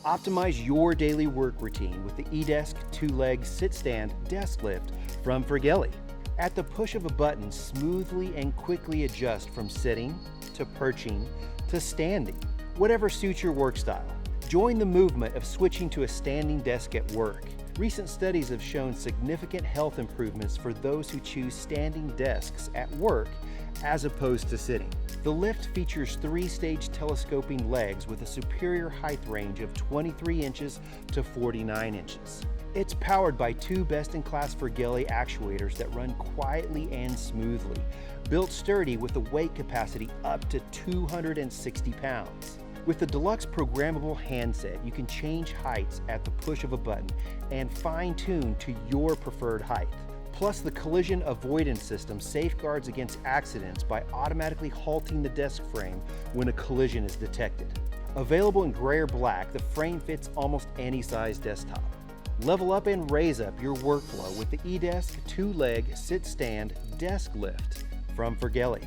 Optimize your daily work routine with the eDesk 2-leg sit-stand desk lift from Firgelli. At the push of a button, smoothly and quickly adjust from sitting to perching to standing, whatever suits your work style. Join the movement of switching to a standing desk at work. Recent studies have shown significant health improvements for those who choose standing desks at work as opposed to sitting. The lift features 3-stage telescoping legs with a superior height range of 23 inches to 49 inches. It's powered by 2 best-in-class Firgelli actuators that run quietly and smoothly, built sturdy with a weight capacity up to 260 pounds. With the deluxe programmable handset, you can change heights at the push of a button and fine-tune to your preferred height. Plus, the collision avoidance system safeguards against accidents by automatically halting the desk frame when a collision is detected. Available in gray or black, the frame fits almost any size desktop. Level up and raise up your workflow with the eDesk 2-leg sit-stand desk lift from Firgelli.